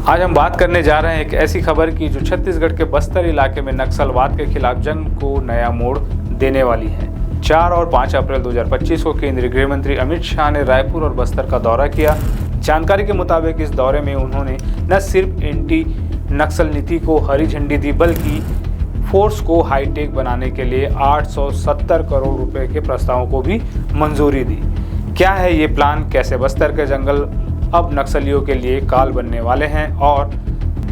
आज हम बात करने जा रहे हैं एक ऐसी खबर की जो छत्तीसगढ़ के बस्तर इलाके में नक्सलवाद के खिलाफ जंग को नया मोड़ देने वाली है। 4 और 5 अप्रैल 2025 को केंद्रीय गृह मंत्री अमित शाह ने रायपुर और बस्तर का दौरा किया। जानकारी के मुताबिक इस दौरे में उन्होंने न सिर्फ एंटी नक्सल नीति को हरी झंडी दी बल्कि फोर्स को हाईटेक बनाने के लिए 870 करोड़ रुपए के प्रस्तावों को भी मंजूरी दी। क्या है ये प्लान, कैसे बस्तर के जंगल अब नक्सलियों के लिए काल बनने वाले हैं और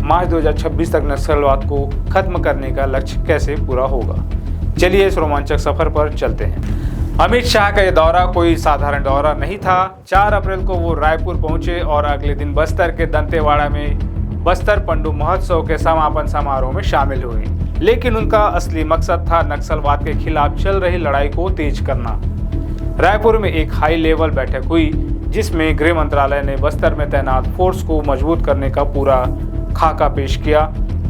मार्च 2026 तक नक्सलवाद को खत्म करने का लक्ष्य कैसे पूरा होगा। चलिए इस रोमांचक सफर पर चलते हैं। अमित शाह का यह दौरा कोई साधारण दौरा नहीं था। 4 अप्रैल को वो रायपुर पहुंचे और अगले दिन बस्तर के दंतेवाड़ा में बस्तर पंडु महोत्सव के समापन समारोह में शामिल हुए। लेकिन उनका असली मकसद था नक्सलवाद के खिलाफ चल रही लड़ाई को तेज करना। रायपुर में एक हाई लेवल बैठक हुई जिसमें गृह मंत्रालय ने बस्तर में तैनात फोर्स को मजबूत करने का पूरा खाका पेश किया।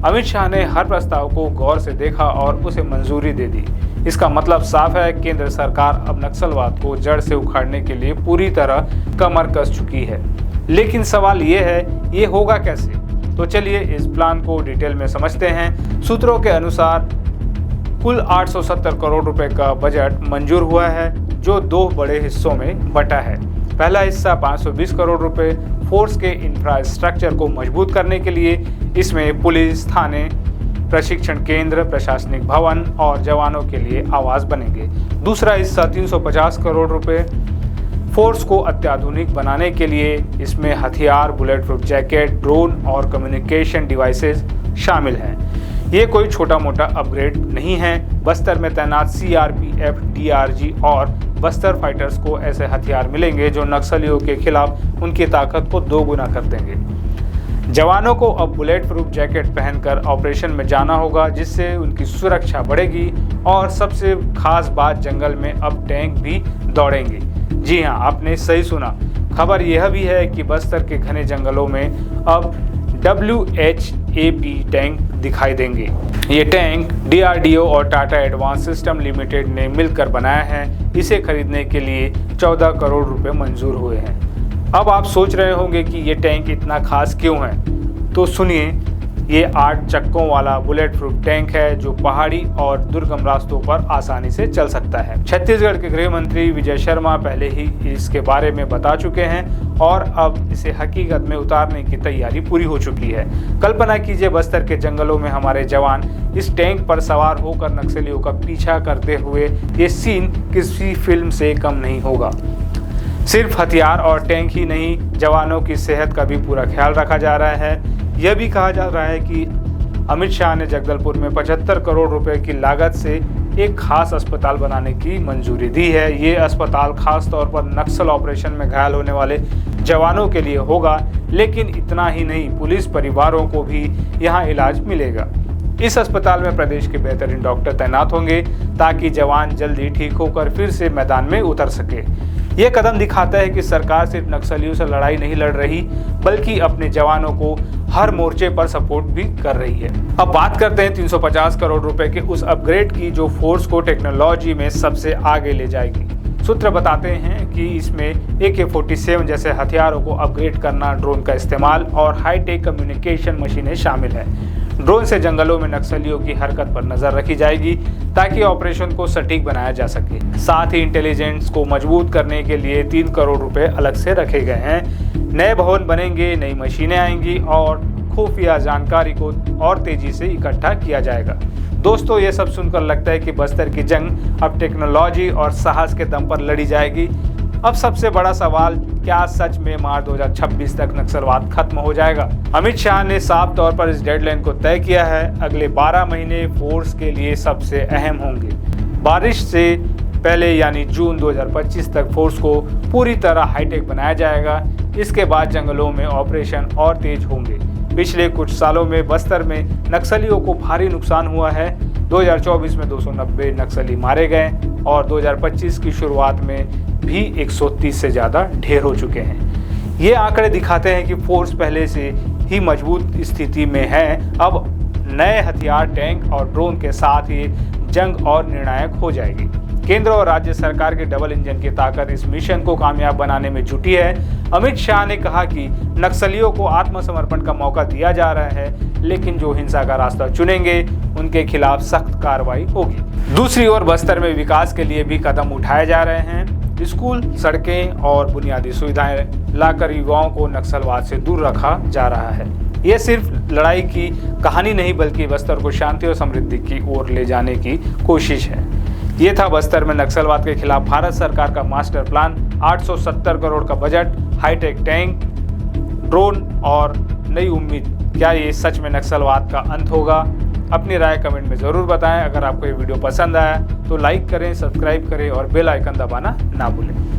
अमित शाह ने हर प्रस्ताव को गौर से देखा और उसे मंजूरी दे दी। इसका मतलब साफ है, केंद्र सरकार अब नक्सलवाद को जड़ से उखाड़ने के लिए पूरी तरह कमर कस चुकी है। लेकिन सवाल ये है, ये होगा कैसे? तो चलिए इस प्लान को डिटेल में समझते हैं। सूत्रों के अनुसार कुल 870 करोड़ रुपए का बजट मंजूर हुआ है जो 2 बड़े हिस्सों में बटा है। पहला हिस्सा 520 करोड़ रुपए फोर्स के इंफ्रास्ट्रक्चर को मजबूत करने के लिए। इसमें पुलिस थाने, प्रशिक्षण केंद्र, प्रशासनिक भवन और जवानों के लिए आवास बनेंगे। दूसरा हिस्सा 350 करोड़ रुपए फोर्स को अत्याधुनिक बनाने के लिए। इसमें हथियार, बुलेट प्रूफ जैकेट, ड्रोन और कम्युनिकेशन डिवाइसेस शामिल हैं। ये कोई छोटा मोटा अपग्रेड नहीं है। बस्तर में तैनात सीआरपीएफ, डीआरजी और बस्तर फाइटर्स को ऐसे हथियार मिलेंगे जो नक्सलियों के खिलाफ उनकी ताकत को 2 गुना कर देंगे। जवानों को अब बुलेट प्रूफ जैकेट पहनकर ऑपरेशन में जाना होगा जिससे उनकी सुरक्षा बढ़ेगी। और सबसे खास बात, जंगल में अब टैंक भी दौड़ेंगे। जी हाँ, आपने सही सुना। खबर यह भी है कि बस्तर के घने जंगलों में अब WHAP टैंक दिखाई देंगे। ये टैंक DRDO और टाटा एडवांस सिस्टम लिमिटेड ने मिलकर बनाया है। इसे खरीदने के लिए 14 करोड़ रुपए मंजूर हुए हैं। अब आप सोच रहे होंगे कि ये टैंक इतना खास क्यों है, तो सुनिए। ये 8 चक्कों वाला बुलेट प्रूफ टैंक है जो पहाड़ी और दुर्गम रास्तों पर आसानी से चल सकता है। छत्तीसगढ़ के गृह मंत्री विजय शर्मा पहले ही इसके बारे में बता चुके हैं और अब इसे हकीकत में उतारने की तैयारी पूरी हो चुकी है। कल्पना कीजिए, बस्तर के जंगलों में हमारे जवान इस टैंक पर सवार होकर नक्सलियों का पीछा करते हुए। ये सीन किसी फिल्म से कम नहीं होगा। सिर्फ हथियार और टैंक ही नहीं, जवानों की सेहत का भी पूरा ख्याल रखा जा रहा है। यह भी कहा जा रहा है कि अमित शाह ने जगदलपुर में 75 करोड़ रुपए की लागत से एक खास अस्पताल बनाने की मंजूरी दी है। ये अस्पताल खास तौर पर नक्सल ऑपरेशन में घायल होने वाले जवानों के लिए होगा। लेकिन इतना ही नहीं, पुलिस परिवारों को भी यहाँ इलाज मिलेगा। इस अस्पताल में प्रदेश के बेहतरीन डॉक्टर तैनात होंगे ताकि जवान जल्दी ठीक होकर फिर से मैदान में उतर सके। ये कदम दिखाता है कि सरकार सिर्फ नक्सलियों से लड़ाई नहीं लड़ रही बल्कि अपने जवानों को हर मोर्चे पर सपोर्ट भी कर रही है। अब बात करते हैं 350 करोड़ रुपए के उस अपग्रेड की जो फोर्स को टेक्नोलॉजी में सबसे आगे ले जाएगी। सूत्र बताते हैं कि इसमें AK-47 जैसे हथियारों को अपग्रेड करना, ड्रोन का इस्तेमाल और हाईटेक कम्युनिकेशन मशीनें शामिल है। ड्रोन से जंगलों में नक्सलियों की हरकत पर नजर रखी जाएगी ताकि ऑपरेशन को सटीक बनाया जा सके। साथ ही इंटेलिजेंस को मजबूत करने के लिए 3 करोड़ रुपए अलग से रखे गए हैं। नए भवन बनेंगे, नई मशीनें आएंगी और खुफिया जानकारी को और तेजी से इकट्ठा किया जाएगा। दोस्तों, ये सब सुनकर लगता है कि बस्तर की जंग अब टेक्नोलॉजी और साहस के दम पर लड़ी जाएगी। अब सबसे बड़ा सवाल, क्या सच में मार्च 2026 तक नक्सलवाद खत्म हो जाएगा? अमित शाह ने साफ तौर पर इस डेडलाइन को तय किया है। अगले 12 महीने फोर्स के लिए सबसे अहम होंगे। बारिश से पहले यानी जून 2025 तक फोर्स को पूरी तरह हाईटेक बनाया जाएगा। इसके बाद जंगलों में ऑपरेशन और तेज होंगे। पिछले कुछ सालों में बस्तर में नक्सलियों को भारी नुकसान हुआ है। 2024 में 290 नक्सली मारे गए और 2025 की शुरुआत में भी 130 से ज़्यादा ढेर हो चुके हैं। ये आंकड़े दिखाते हैं कि फोर्स पहले से ही मजबूत स्थिति में है। अब नए हथियार, टैंक और ड्रोन के साथ ही जंग और निर्णायक हो जाएगी। केंद्र और राज्य सरकार के डबल इंजन की ताकत इस मिशन को कामयाब बनाने में जुटी है। अमित शाह ने कहा कि नक्सलियों को आत्मसमर्पण का मौका दिया जा रहा है, लेकिन जो हिंसा का रास्ता चुनेंगे उनके खिलाफ सख्त कार्रवाई होगी। दूसरी ओर बस्तर में विकास के लिए भी कदम उठाए जा रहे हैं। स्कूल, सड़कें और बुनियादी सुविधाएं लाकर युवाओं को नक्सलवाद से दूर रखा जा रहा है। यह सिर्फ लड़ाई की कहानी नहीं, बल्कि बस्तर को शांति और समृद्धि की ओर ले जाने की कोशिश है। ये था बस्तर में नक्सलवाद के खिलाफ भारत सरकार का मास्टर प्लान। 870 करोड़ का बजट, हाईटेक टैंक, ड्रोन और नई उम्मीद। क्या ये सच में नक्सलवाद का अंत होगा? अपनी राय कमेंट में ज़रूर बताएं। अगर आपको ये वीडियो पसंद आया तो लाइक करें, सब्सक्राइब करें और बेल आइकन दबाना ना भूलें।